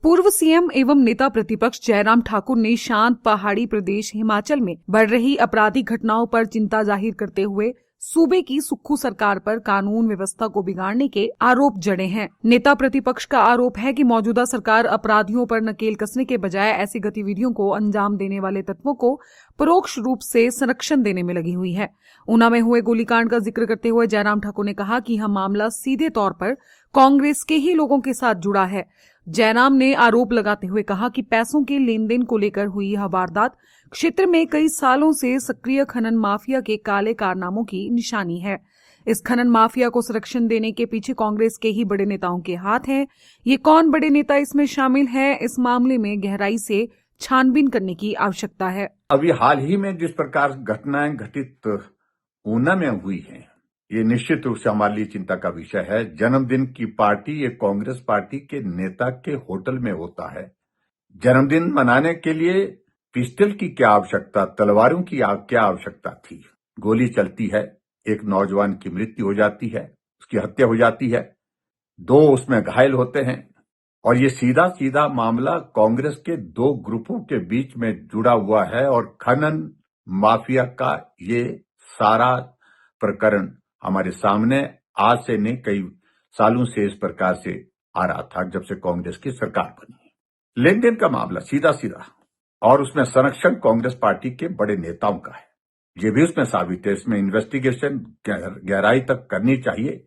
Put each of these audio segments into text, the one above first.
पूर्व सीएम एवं नेता प्रतिपक्ष जयराम ठाकुर ने शांत पहाड़ी प्रदेश हिमाचल में बढ़ रही आपराधिक घटनाओं पर चिंता जाहिर करते हुए सूबे की सुक्खू सरकार पर कानून व्यवस्था को बिगाड़ने के आरोप जड़े हैं। नेता प्रतिपक्ष का आरोप है कि मौजूदा सरकार अपराधियों पर नकेल कसने के बजाय ऐसी गतिविधियों को अंजाम देने वाले तत्वों को परोक्ष रूप से संरक्षण देने में लगी हुई है। ऊना में हुए गोलीकांड का जिक्र करते हुए जयराम ठाकुर ने कहा कि यह मामला सीधे तौर पर कांग्रेस के ही लोगों के साथ जुड़ा है। जयराम ने आरोप लगाते हुए कहा कि पैसों के लेन देन को लेकर हुई यह वारदात क्षेत्र में कई सालों से सक्रिय खनन माफिया के काले कारनामों की निशानी है। इस खनन माफिया को संरक्षण देने के पीछे कांग्रेस के ही बड़े नेताओं के हाथ हैं। ये कौन बड़े नेता इसमें शामिल है, इस मामले में गहराई से छानबीन करने की आवश्यकता है। अभी हाल ही में जिस प्रकार घटनाएं घटित ऊना में हुई हैं, ये निश्चित रूप से हमारे लिए चिंता का विषय है। जन्मदिन की पार्टी ये कांग्रेस पार्टी के नेता के होटल में होता है। जन्मदिन मनाने के लिए पिस्टल की क्या आवश्यकता, तलवारों की क्या आवश्यकता थी? गोली चलती है, एक नौजवान की मृत्यु हो जाती है, उसकी हत्या हो जाती है, 2 उसमें घायल होते हैं और ये सीधा सीधा मामला कांग्रेस के 2 ग्रुपों के बीच में जुड़ा हुआ है और खनन माफिया का ये सारा प्रकरण हमारे सामने आज से नहीं कई सालों से इस प्रकार से आ रहा था जब से कांग्रेस की सरकार बनी। लेन देन का मामला सीधा सीधा और उसमें संरक्षण कांग्रेस पार्टी के बड़े नेताओं का है, ये भी उसमें साबित है। इसमें इन्वेस्टिगेशन गहराई तक करनी चाहिए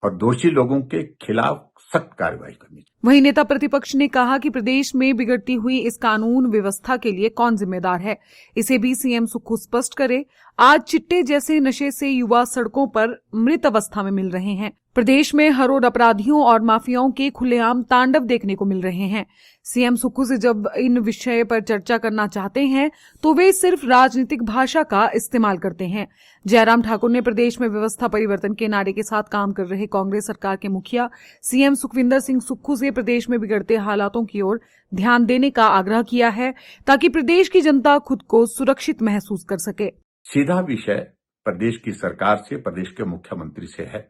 और दोषी लोगों के खिलाफ सख्त कार्रवाई करनी चाहिए। वहीं नेता प्रतिपक्ष ने कहा कि प्रदेश में बिगड़ती हुई इस कानून व्यवस्था के लिए कौन जिम्मेदार है, इसे भी सीएम सुक्खू स्पष्ट करे। आज चिट्टे जैसे नशे से युवा सड़कों पर मृत अवस्था में मिल रहे हैं। प्रदेश में हर रोज अपराधियों और माफियाओं के खुलेआम तांडव देखने को मिल रहे हैं। सीएम सुक्खू से जब इन विषय पर चर्चा करना चाहते हैं तो वे सिर्फ राजनीतिक भाषा का इस्तेमाल करते हैं। जयराम ठाकुर ने प्रदेश में व्यवस्था परिवर्तन के नारे के साथ काम कर रहे कांग्रेस सरकार के मुखिया सीएम सुखविंदर सिंह सुक्खू से प्रदेश में बिगड़ते हालातों की ओर ध्यान देने का आग्रह किया है ताकि प्रदेश की जनता खुद को सुरक्षित महसूस कर सके। सीधा विषय प्रदेश की सरकार से, प्रदेश के मुख्यमंत्री से है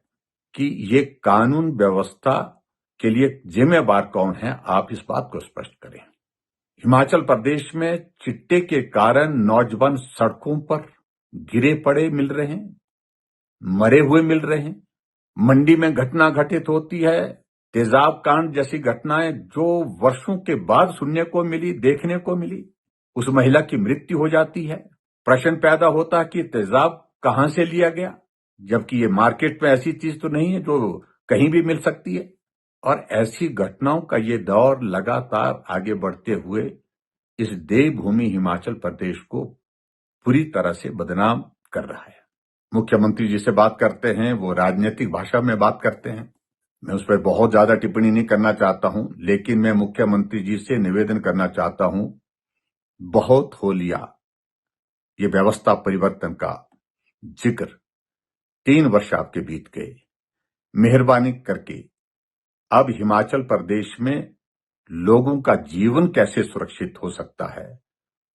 कि ये कानून व्यवस्था के लिए जिम्मेवार कौन है, आप इस बात को स्पष्ट करें। हिमाचल प्रदेश में चिट्टे के कारण नौजवान सड़कों पर गिरे पड़े मिल रहे हैं, मरे हुए मिल रहे हैं। मंडी में घटना घटित होती है, तेजाब कांड जैसी घटनाएं जो वर्षों के बाद सुनने को मिली, देखने को मिली, उस महिला की मृत्यु हो जाती है। प्रश्न पैदा होता कि तेजाब कहां से लिया गया, जबकि ये मार्केट में ऐसी चीज तो नहीं है जो कहीं भी मिल सकती है। और ऐसी घटनाओं का ये दौर लगातार आगे बढ़ते हुए इस देवभूमि हिमाचल प्रदेश को पूरी तरह से बदनाम कर रहा है। मुख्यमंत्री जी से बात करते हैं, वो राजनीतिक भाषा में बात करते हैं। मैं उस पर बहुत ज्यादा टिप्पणी नहीं करना चाहता हूं, लेकिन मैं मुख्यमंत्री जी से निवेदन करना चाहता हूं, बहुत हो लिया ये व्यवस्था परिवर्तन का जिक्र। 3 वर्ष आपके बीत गए, मेहरबानी करके अब हिमाचल प्रदेश में लोगों का जीवन कैसे सुरक्षित हो सकता है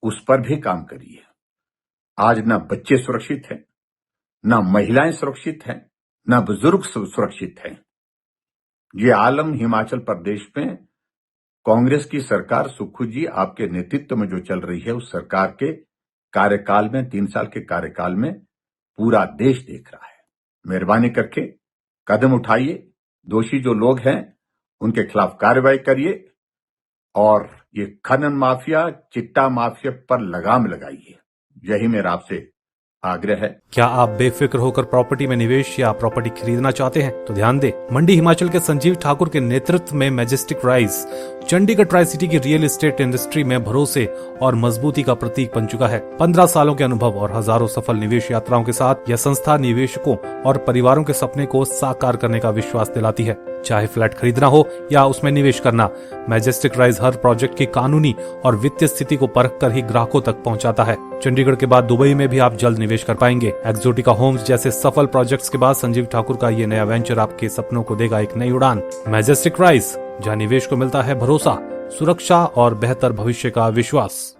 उस पर भी काम करिए। आज ना बच्चे सुरक्षित हैं, ना महिलाएं सुरक्षित हैं, ना बुजुर्ग सुरक्षित हैं। ये आलम हिमाचल प्रदेश में कांग्रेस की सरकार, सुक्खू जी आपके नेतृत्व में जो चल रही है, उस सरकार के कार्यकाल में, 3 साल के कार्यकाल में पूरा देश देख रहा है। मेहरबानी करके कदम उठाइए, दोषी जो लोग हैं उनके खिलाफ कार्रवाई करिए और ये खनन माफिया, चिट्टा माफिया पर लगाम लगाइए। यही मेरा आपसे आग्रह है। क्या आप बेफिक्र होकर प्रॉपर्टी में निवेश या प्रॉपर्टी खरीदना चाहते हैं? तो ध्यान दें, मंडी हिमाचल के संजीव ठाकुर के नेतृत्व में majestic rise Chandigarh tri city की रियल एस्टेट इंडस्ट्री में भरोसे और मजबूती का प्रतीक बन चुका है। 15 सालों के अनुभव और हजारों सफल निवेश यात्राओं के साथ यह संस्था निवेशकों और परिवारों के सपने को साकार करने का विश्वास दिलाती है। चाहे फ्लैट खरीदना हो या उसमें निवेश करना, मैजेस्टिक राइज हर प्रोजेक्ट की कानूनी और वित्तीय स्थिति को परख कर ही ग्राहकों तक पहुंचाता है। चंडीगढ़ के बाद दुबई में भी आप जल्द निवेश कर पाएंगे। एक्सोटिका होम्स जैसे सफल प्रोजेक्ट्स के बाद संजीव ठाकुर का ये नया वेंचर आपके सपनों को देगा एक नई उड़ान। मैजेस्टिक राइज, जहां निवेश को मिलता है भरोसा, सुरक्षा और बेहतर भविष्य का विश्वास।